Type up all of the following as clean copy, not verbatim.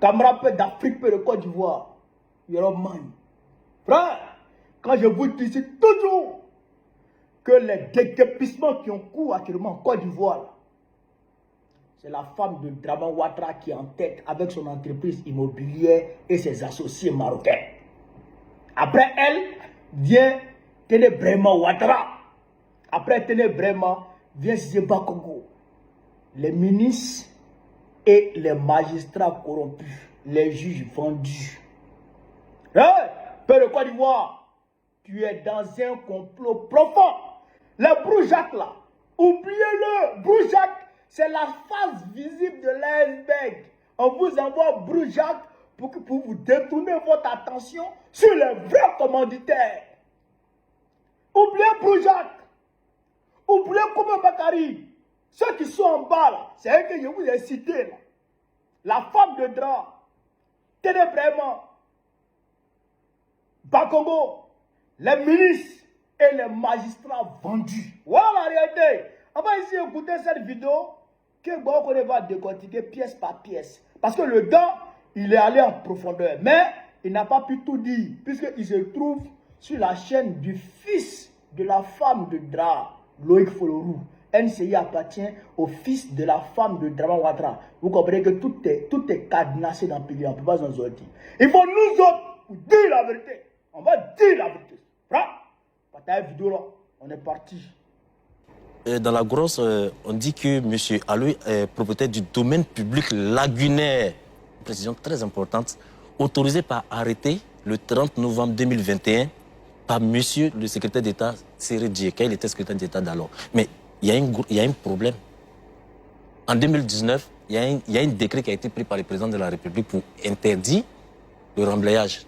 camarades d'Afrique et de Côte d'Ivoire. Yoromani. Frère, quand je vous dis toujours que les déguerpissements qui ont cours actuellement en Côte d'Ivoire, c'est la femme de Dramane Ouattara qui est en tête avec son entreprise immobilière et ses associés marocains. Après elle, vient Ténébrema Ouattara. Après Ténébrema, vient Zeba Congo. Les ministres et les magistrats corrompus, les juges vendus. Hey, Père de Côte d'Ivoire, tu es dans un complot profond. Le Broujac là, oubliez-le, Broujac, c'est la face visible de l'iceberg. On vous envoie Broujac pour vous détourner votre attention sur les vrais commanditaires. Oubliez Broujac, oubliez Koumé Bakari. Ceux qui sont en bas là, c'est eux que je vous ai cités là. La femme de drap, Ténébrema, Bakongo, les ministres et les magistrats vendus. Voilà la réalité. On va ici écouter cette vidéo que Bokone va décortiquer pièce par pièce. Parce que le gars, il est allé en profondeur. Mais il n'a pas pu tout dire. Puisqu'il se trouve sur la chaîne du fils de la femme de Dra, Loïc Folorou. NCI appartient au fils de la femme de Dramane Ouattara. Vous comprenez que tout est cadenassé dans le pays. On ne peut pas en sortir. Il faut nous autres dire la vérité. On va dire la vérité. Partage vidéo là, on est parti. Dans la grosse, on dit que M. Aloui est propriétaire du domaine public lagunaire. Une précision très importante, autorisée par arrêté le 30 novembre 2021 par M. le secrétaire d'État Séré Djeka. Il était secrétaire d'État d'alors. Mais il y a un problème. En 2019, il y a un décret qui a été pris par le président de la République pour interdire le remblayage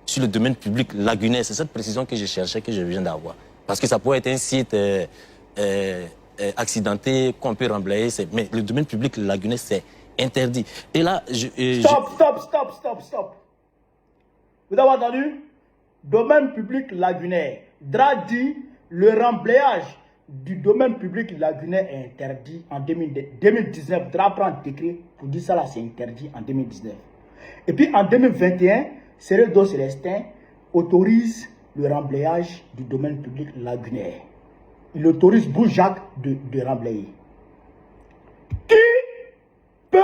sur le domaine public lagunaire. C'est cette précision que je cherchais, que je viens d'avoir. Parce que ça pourrait être un site accidenté qu'on peut remblayer. Mais le domaine public lagunaire, c'est interdit. Et là, Stop. Vous avez entendu? Domaine public lagunaire. Dra dit le remblayage du domaine public lagunaire est interdit en 2019. Dra prend un décret pour dire ça là, c'est interdit en 2019. Et puis en 2021, Séré Do Célestin autorise le remblayage du domaine public lagunaire. Il autorise Broujac de remblayer. Qui peut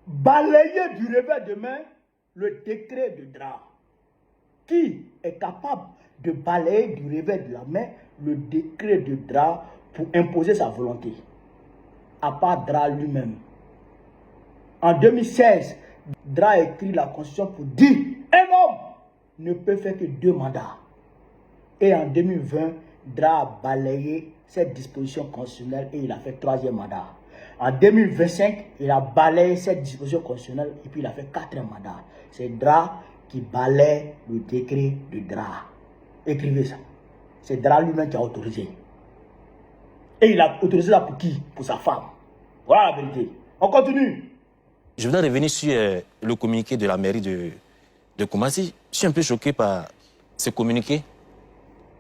balayer du revers de main le décret de Dra? Qui est capable de balayer du revers de la main le décret de Dra pour imposer sa volonté? À part Dra lui-même. En 2016, Dra a écrit la Constitution pour dire un homme ne peut faire que 2 mandats. Et en 2020, Dra a balayé cette disposition constitutionnelle et il a fait 3e mandat. En 2025, il a balayé cette disposition constitutionnelle et puis il a fait 4e mandat. C'est Dra qui balaye le décret de Dra. Écrivez ça. C'est Dra lui-même qui a autorisé. Et il a autorisé ça pour qui? Pour sa femme. Voilà la vérité. On continue. Je voudrais revenir sur le communiqué de la mairie de Koumassi. Je suis un peu choqué par ce communiqué.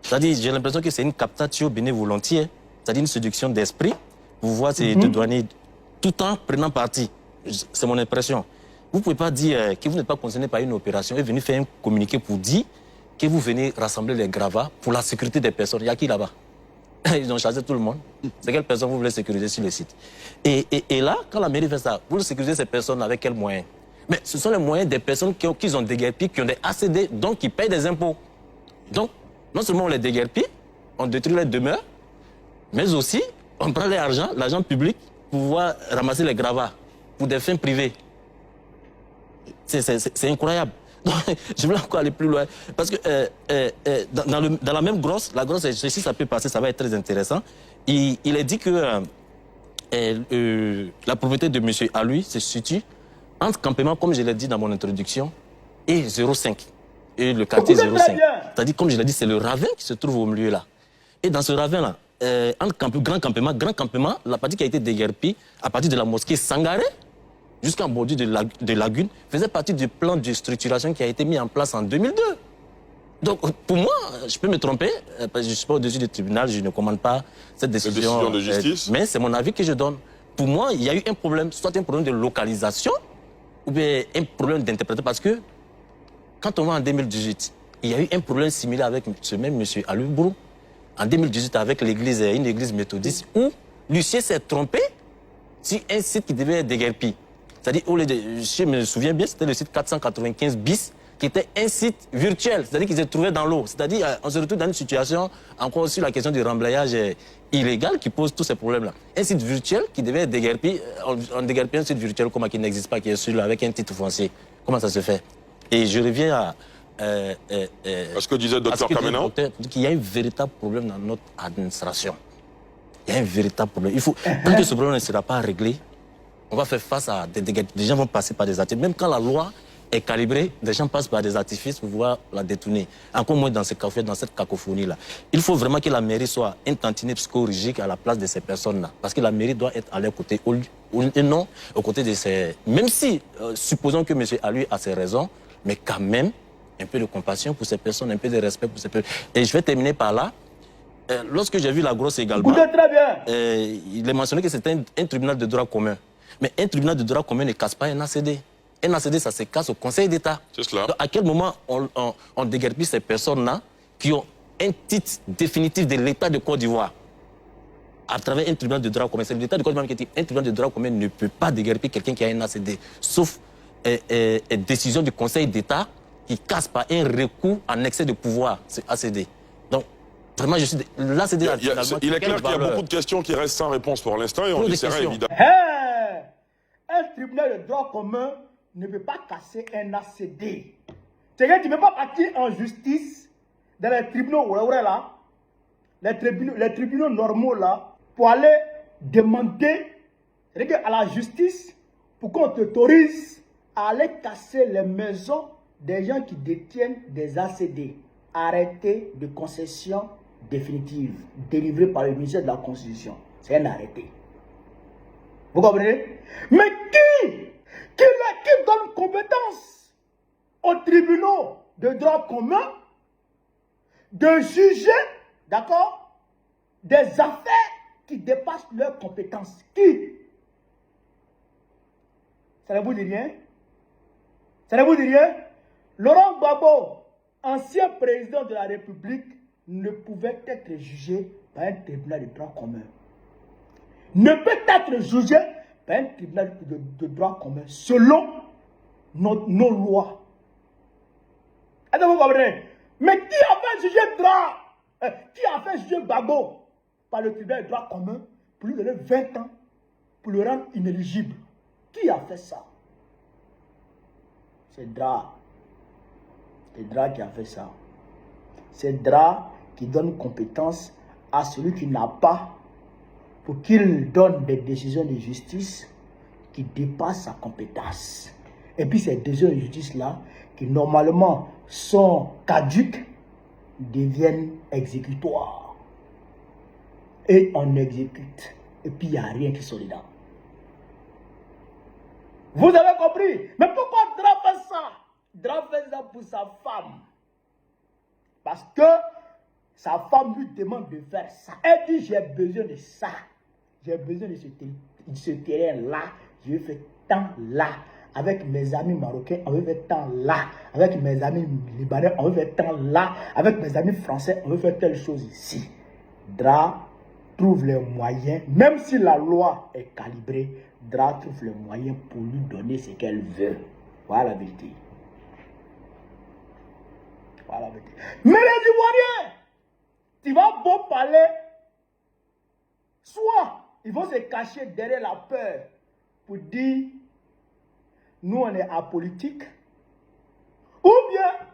C'est-à-dire, j'ai l'impression que c'est une captatio bene volontiers, c'est-à-dire une séduction d'esprit pour voir ces deux douaniers tout en prenant parti. C'est mon impression. Vous ne pouvez pas dire que vous n'êtes pas concerné par une opération et venir faire un communiqué pour dire que vous venez rassembler les gravats pour la sécurité des personnes. Il y a qui là-bas? Ils ont chargé tout le monde. C'est quelle personne vous voulez sécuriser sur le site? Et là, quand la mairie fait ça, vous sécurisez ces personnes avec quels moyens? Mais ce sont les moyens des personnes qui ont des guerpilles, qui ont des ACD, donc qui payent des impôts. Donc, non seulement on les déguerpille, on détruit les demeures, mais aussi on prend l'argent public pour pouvoir ramasser les gravats pour des fins privées. C'est incroyable. Donc, je veux encore aller plus loin. Parce que dans la même grosse, si ça peut passer, ça va être très intéressant. Il est dit que la propriété de M. Aloui se situe entre campement, comme je l'ai dit dans mon introduction, et 05. Et le quartier 05. C'est-à-dire, comme je l'ai dit, c'est le ravin qui se trouve au milieu là. Et dans ce ravin-là, entre grand campement, la partie qui a été déguerpie à partir de la mosquée Sangaré jusqu'en bordure de lagune, faisait partie du plan de structuration qui a été mis en place en 2002. Donc, pour moi, je peux me tromper, parce que je ne suis pas au-dessus du tribunal, je ne commande pas cette décision de justice. mais c'est mon avis que je donne. Pour moi, il y a eu un problème, soit un problème de localisation, ou bien un problème d'interprétation. Parce que quand on va en 2018, il y a eu un problème similaire avec ce même monsieur Alubrou, en 2018 avec l'église, une église méthodiste, où Lucien s'est trompé sur un site qui devait être déguerpi. C'est-à-dire, je me souviens bien, c'était le site 495 bis, qui était un site virtuel, c'est-à-dire qu'ils se trouvaient dans l'eau. C'est-à-dire, on se retrouve dans une situation, encore sur la question du remblayage illégal, qui pose tous ces problèmes-là. Un site virtuel qui devait être déguerpi, on déguerpit un site virtuel comme qui n'existe pas, qui est celui-là, avec un titre foncier. Comment ça se fait? Et je reviens à... ce que disait Dr Kamena, qu'il y a un véritable problème dans notre administration. Il y a un véritable problème. Il faut, tant que ce problème ne sera pas réglé, on va faire face à des gens vont passer par des artifices. Même quand la loi est calibrée, des gens passent par des artifices pour pouvoir la détourner. Encore moins dans cette cacophonie-là. Il faut vraiment que la mairie soit un tantinet psychologique à la place de ces personnes-là. Parce que la mairie doit être à leur côté, et non aux côtés de ces... Même si, supposons que M. Alu a ses raisons, mais quand même, un peu de compassion pour ces personnes, un peu de respect pour ces personnes. Et je vais terminer par là. Lorsque j'ai vu la grosse également, très bien. Il est mentionné que c'était un tribunal de droit commun. Mais un tribunal de droit commun ne casse pas un ACD. Un ACD, ça se casse au Conseil d'État. C'est cela. Donc, à quel moment on déguerpit ces personnes-là qui ont un titre définitif de l'État de Côte d'Ivoire à travers un tribunal de droit commun? C'est l'État de Côte d'Ivoire qui dit un tribunal de droit commun ne peut pas déguerpir quelqu'un qui a un ACD, sauf décision du Conseil d'État qui casse par un recours en excès de pouvoir, c'est ACD. Donc, vraiment, je suis... L'ACD... Il est clair qu'il y a beaucoup de questions qui restent sans réponse pour l'instant et on essaiera évidemment... Un tribunal de droit commun ne peut pas casser un ACD. C'est-à-dire que tu ne peux pas partir en justice dans les tribunaux là, les tribunaux normaux là, pour aller demander à la justice pour qu'on t'autorise à aller casser les maisons des gens qui détiennent des ACD, arrêtés de concession définitive, délivrés par le ministère de la Constitution. C'est un arrêté. Vous comprenez? Mais qui donne compétence aux tribunaux de droit commun de juger, d'accord, des affaires qui dépassent leurs compétences? Qui? Ça ne vous dit rien? Ça ne vous dit rien? Laurent Gbagbo, ancien président de la République, ne pouvait être jugé par un tribunal de droit commun. Ne peut être jugé par un tribunal de droit commun selon nos lois. Est-ce que vous comprenez? Mais qui a fait juger qui a fait juger Gbagbo par le tribunal de droit commun pour lui donner 20 ans pour le rendre inéligible? Qui a fait ça? C'est Dra. C'est Dra qui a fait ça. C'est Dra qui donne compétence à celui qui n'a pas, pour qu'il donne des décisions de justice qui dépassent sa compétence. Et puis ces décisions de justice-là, qui normalement sont caduques, deviennent exécutoires. Et on exécute. Et puis il n'y a rien qui sort dedans. Vous avez compris? Mais pourquoi Dra fait ça? Dra fait ça pour sa femme. Parce que sa femme lui demande de faire ça. Elle dit, j'ai besoin de ça. J'ai besoin de ce terrain-là. Je vais faire tant là. Avec mes amis marocains, on veut faire tant là. Avec mes amis libanais, on veut faire tant là. Avec mes amis français, on veut faire telle chose ici. Dra trouve les moyens, même si la loi est calibrée, Dra trouve les moyens pour lui donner ce qu'elle veut. Voilà la vérité. Voilà la vérité. Mais les Ivoiriens, tu vas beau parler, soit ils vont se cacher derrière la peur pour dire nous on est apolitique, ou bien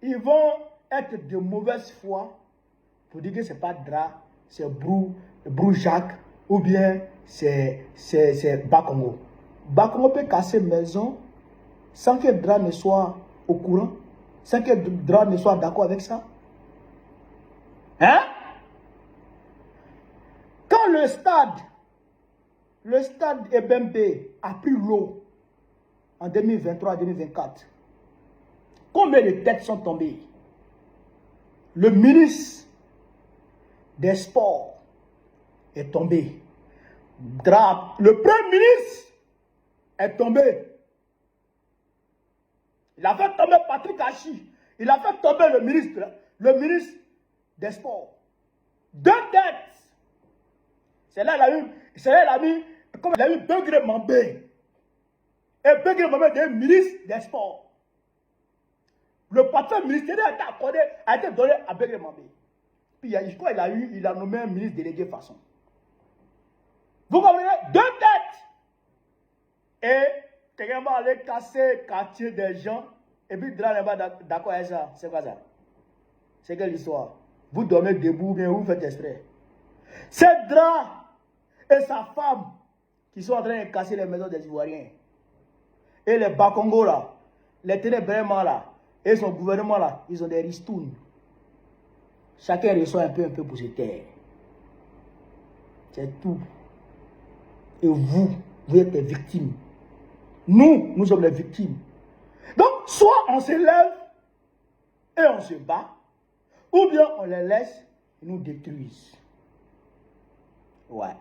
ils vont être de mauvaise foi pour dire que ce n'est pas Dra, c'est Brou Jacques, ou bien c'est Bakongo. Bakongo peut casser maison sans que Dra ne soit au courant, sans que Dra ne soit d'accord avec ça. Hein? Quand le stade Ebembe a pris l'eau en 2023-2024, combien de têtes sont tombées? Le ministre des Sports est tombé. Le premier ministre est tombé. Il a fait tomber Patrick Hachi. Il a fait tomber le ministre des Sports. 2 têtes. C'est là il a mis Begré Mambé. Et Begré Mambé est ministre des Sports. Le patron ministériel a été donné à Begré Mambé. Puis je crois qu'il a nommé un ministre délégué façon. Vous comprenez? 2 têtes. Et quelqu'un va aller casser le quartier des gens. Et puis Dra n'est pas d'accord avec ça. C'est quoi ça? C'est quelle histoire? Vous dormez debout, bien vous faites exprès. C'est Dra et sa femme qui sont en train de casser les maisons des Ivoiriens. Et les Bakongo là, les ténébrements là, et son gouvernement là, ils ont des ristounes. Chacun reçoit un peu pour ses terres. C'est tout. Et vous êtes les victimes. Nous sommes les victimes. Donc, soit on se lève et on se bat, ou bien on les laisse et nous détruisent. Ouais.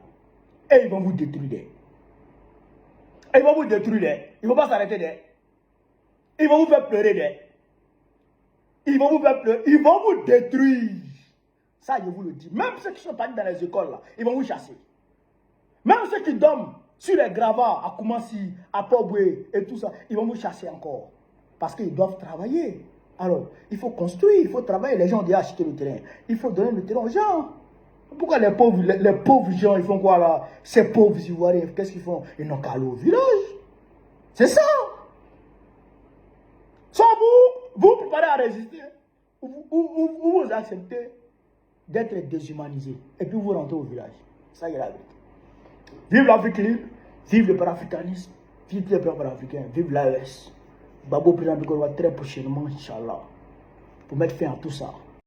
Et ils vont vous détruire. Ils vont vous détruire. Ils ne vont pas s'arrêter. Ils vont vous faire pleurer. Ils vont vous faire pleurer. Ils vont vous détruire. Ça, je vous le dis. Même ceux qui sont partis dans les écoles, là, ils vont vous chasser. Même ceux qui dorment sur les gravats à Koumassi, à Poboué et tout ça, ils vont vous chasser encore. Parce qu'ils doivent travailler. Alors, il faut construire, il faut travailler. Les gens ont déjà acheté le terrain. Il faut donner le terrain aux gens. Pourquoi les pauvres gens, ils font quoi là? Ces pauvres Ivoiriens, qu'est-ce qu'ils font? Ils n'ont qu'à aller au village. C'est ça. Soit vous préparez à résister, ou vous acceptez d'être déshumanisé. Et puis vous rentrez au village. Ça y est la vérité. Vive l'Afrique libre, vive le panafricanisme, vive les peuples africains, vive l'AES. Babo président Biko va très prochainement, Inch'Allah, pour mettre fin à tout ça.